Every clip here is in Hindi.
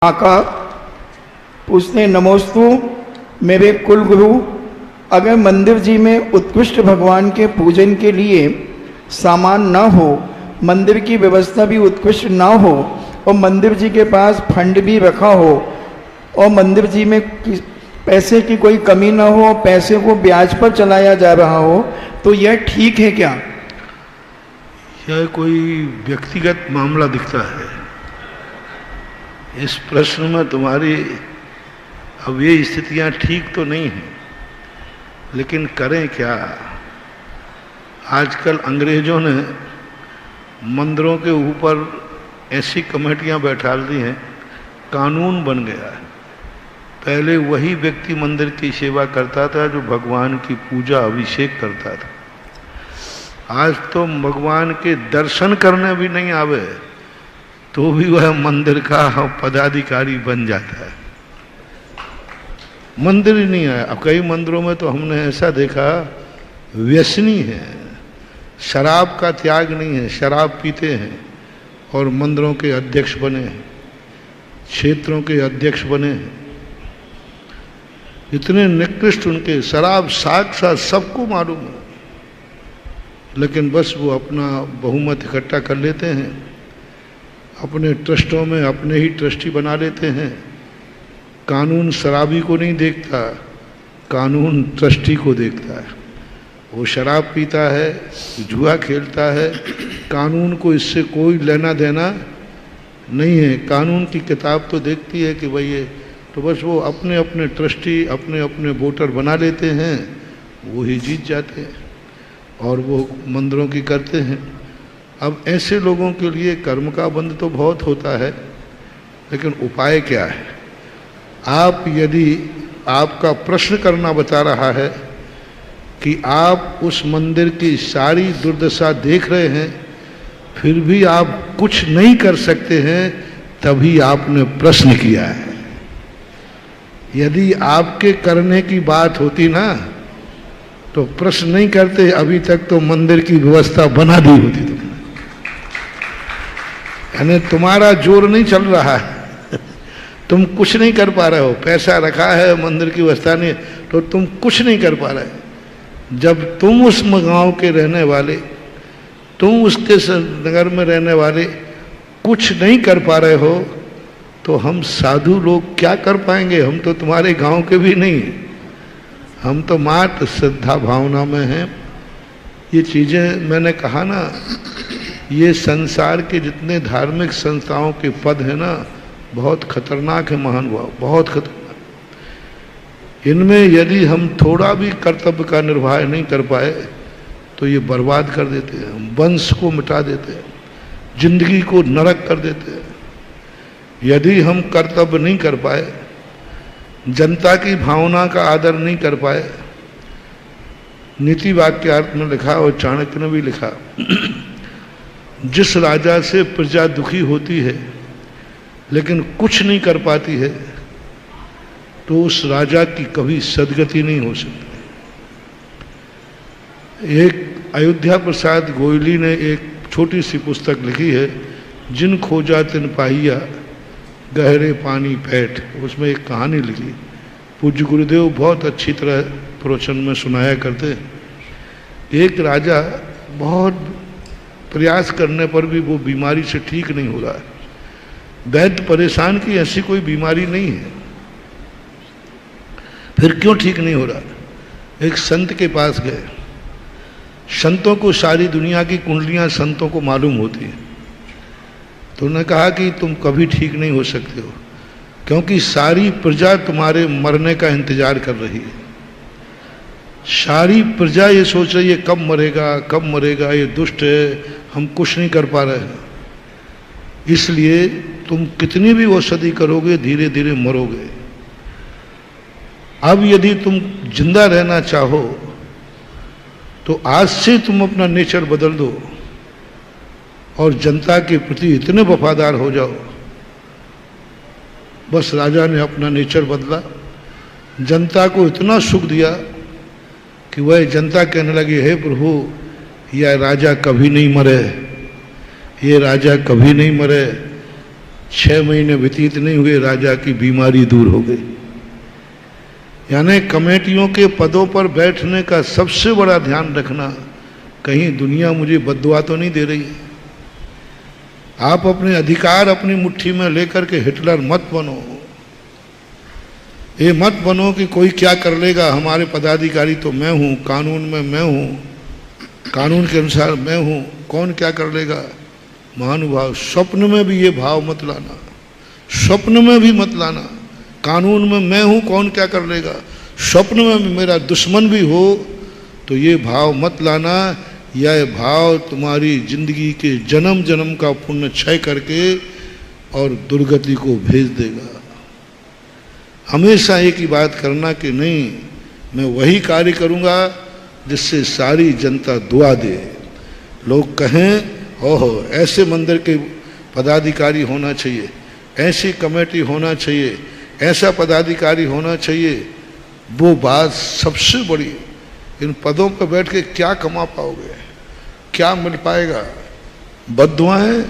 आका उसने नमोस्तु मेरे कुल गुरु, अगर मंदिर जी में उत्कृष्ट भगवान के पूजन के लिए सामान ना हो, मंदिर की व्यवस्था भी उत्कृष्ट ना हो और मंदिर जी के पास फंड भी रखा हो और मंदिर जी में पैसे की कोई कमी ना हो, पैसे को ब्याज पर चलाया जा रहा हो, तो यह ठीक है क्या? यह कोई व्यक्तिगत मामला दिखता है। इस प्रश्न में तुम्हारी अब ये स्थितियां ठीक तो नहीं हैं, लेकिन करें क्या। आजकल अंग्रेजों ने मंदिरों के ऊपर ऐसी कमेटियां बैठा दी हैं, कानून बन गया है। पहले वही व्यक्ति मंदिर की सेवा करता था जो भगवान की पूजा अभिषेक करता था। आज तो भगवान के दर्शन करने भी नहीं आवे तो भी वह मंदिर का पदाधिकारी बन जाता है। मंदिर ही नहीं है। अब कई मंदिरों में तो हमने ऐसा देखा, व्यसनी है, शराब का त्याग नहीं है, शराब पीते हैं और मंदिरों के अध्यक्ष बने हैं, क्षेत्रों के अध्यक्ष बने हैं। इतने निकृष्ट उनके, शराब साक्षात सबको मालूम है, लेकिन बस वो अपना बहुमत इकट्ठा कर लेते हैं, अपने ट्रस्टों में अपने ही ट्रस्टी बना लेते हैं। कानून शराबी को नहीं देखता, कानून ट्रस्टी को देखता है। वो शराब पीता है, जुआ खेलता है, कानून को इससे कोई लेना देना नहीं है। कानून की किताब तो देखती है कि भाई ये, तो बस वो अपने अपने ट्रस्टी, अपने अपने वोटर बना लेते हैं, वो ही जीत जाते हैं और वो मंदिरों की करते हैं। अब ऐसे लोगों के लिए कर्म का बंध तो बहुत होता है, लेकिन उपाय क्या है? आप यदि आपका प्रश्न करना बता रहा है कि आप उस मंदिर की सारी दुर्दशा देख रहे हैं, फिर भी आप कुछ नहीं कर सकते हैं, तभी आपने प्रश्न किया है। यदि आपके करने की बात होती ना तो प्रश्न नहीं करते, अभी तक तो मंदिर की व्यवस्था बना दी होती। यानी तुम्हारा जोर नहीं चल रहा है, तुम कुछ नहीं कर पा रहे हो। पैसा रखा है, मंदिर की व्यवस्था नहीं, तो तुम कुछ नहीं कर पा रहे। जब तुम उस गांव के रहने वाले, तुम उसके नगर में रहने वाले कुछ नहीं कर पा रहे हो, तो हम साधु लोग क्या कर पाएंगे? हम तो तुम्हारे गांव के भी नहीं, हम तो मात्र श्रद्धा भावना में हैं। ये चीज़ें मैंने कहा ना, ये संसार के जितने धार्मिक संस्थाओं के पद हैं ना, बहुत खतरनाक है महानुभाव, बहुत खतरनाक। इनमें यदि हम थोड़ा भी कर्तव्य का निर्वाह नहीं कर पाए तो ये बर्बाद कर देते हैं, वंश को मिटा देते हैं, जिंदगी को नरक कर देते हैं। यदि हम कर्तव्य नहीं कर पाए, जनता की भावना का आदर नहीं कर पाए, नीति वाक्यार्थ में लिखा और चाणक्य ने भी लिखा, जिस राजा से प्रजा दुखी होती है लेकिन कुछ नहीं कर पाती है, तो उस राजा की कभी सदगति नहीं हो सकती। एक अयोध्या प्रसाद गोयली ने एक छोटी सी पुस्तक लिखी है, जिन खोजा तिन पाहिया गहरे पानी पैठ। उसमें एक कहानी लिखी, पूज्य गुरुदेव बहुत अच्छी तरह प्रवचन में सुनाया करते। एक राजा बहुत प्रयास करने पर भी वो बीमारी से ठीक नहीं हो रहा है। वैद्य परेशान की ऐसी कोई बीमारी नहीं है, फिर क्यों ठीक नहीं हो रहा? एक संत के पास गए। संतों को सारी दुनिया की कुंडलियां संतों को मालूम होती है। तो उन्होंने कहा कि तुम कभी ठीक नहीं हो सकते हो, क्योंकि सारी प्रजा तुम्हारे मरने का इंतजार कर रही है। सारी प्रजा ये सोच रही है कब मरेगा, कब मरेगा, ये दुष्ट है, हम कुछ नहीं कर पा रहे हैं। इसलिए तुम कितनी भी औषधि करोगे, धीरे धीरे मरोगे। अब यदि तुम जिंदा रहना चाहो तो आज से तुम अपना नेचर बदल दो और जनता के प्रति इतने वफादार हो जाओ। बस राजा ने अपना नेचर बदला, जनता को इतना सुख दिया कि वह जनता कहने लगी, हे प्रभु, यह राजा कभी नहीं मरे, ये राजा कभी नहीं मरे। 6 महीने व्यतीत नहीं हुए, राजा की बीमारी दूर हो गई। यानी कमेटियों के पदों पर बैठने का सबसे बड़ा ध्यान रखना, कहीं दुनिया मुझे बद्दुआ तो नहीं दे रही है। आप अपने अधिकार अपनी मुट्ठी में लेकर के हिटलर मत बनो। ये मत बनो कि कोई क्या कर लेगा, हमारे पदाधिकारी तो मैं हूं, कानून में मैं हूं, कानून के अनुसार मैं हूं, कौन क्या कर लेगा। महानुभाव, स्वप्न में भी ये भाव मत लाना, स्वप्न में भी मत लाना। कानून में मैं हूं, कौन क्या कर लेगा। स्वप्न में भी मेरा दुश्मन भी हो तो ये भाव मत लाना। यह भाव तुम्हारी जिंदगी के जन्म जन्म का पुण्य क्षय करके और दुर्गति को भेज देगा। हमेशा एक ही बात करना कि नहीं, मैं वही कार्य करूंगा जिससे सारी जनता दुआ दे। लोग कहें ओहो ऐसे मंदिर के पदाधिकारी होना चाहिए, ऐसी कमेटी होना चाहिए, ऐसा पदाधिकारी होना चाहिए, वो बात सबसे बड़ी। इन पदों पर बैठ के क्या कमा पाओगे, क्या मिल पाएगा। बद्दुआएं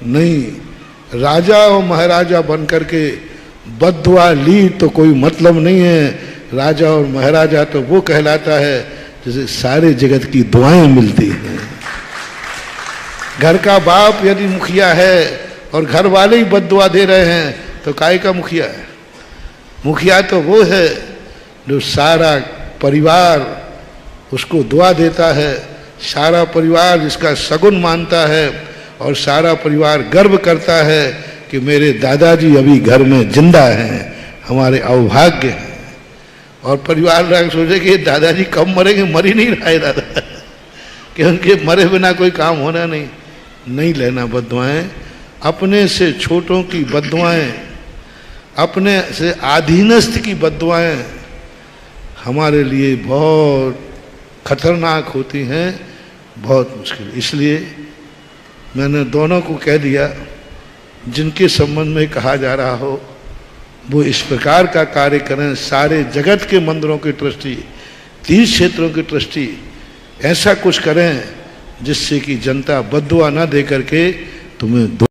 नहीं, राजा और महाराजा बन करके बद्दुआ ली तो कोई मतलब नहीं है। राजा और महाराजा तो वो कहलाता है जिसे सारे जगत की दुआएं मिलती हैं। घर का बाप यदि मुखिया है और घर वाले ही बद्दुआ दे रहे हैं तो काय का मुखिया है। मुखिया तो वो है जो सारा परिवार उसको दुआ देता है, सारा परिवार जिसका सगुन मानता है और सारा परिवार गर्व करता है कि मेरे दादाजी अभी घर में जिंदा हैं, हमारे अवभाग्य हैं। और परिवार लोग सोचे कि दादाजी कब मरेंगे, मर ही नहीं रहा है दादा कि उनके मरे बिना कोई काम होना नहीं लेना बद्दुआएं। अपने से छोटों की बद्दुआएं, अपने से अधीनस्थ की बद्दुआएं हमारे लिए बहुत खतरनाक होती हैं, बहुत मुश्किल। इसलिए मैंने दोनों को कह दिया, जिनके संबंध में कहा जा रहा हो वो इस प्रकार का कार्य करें। सारे जगत के मंदिरों के ट्रस्टी, तीर्थ क्षेत्रों के ट्रस्टी ऐसा कुछ करें जिससे कि जनता बद्दुआ ना दे करके तुम्हें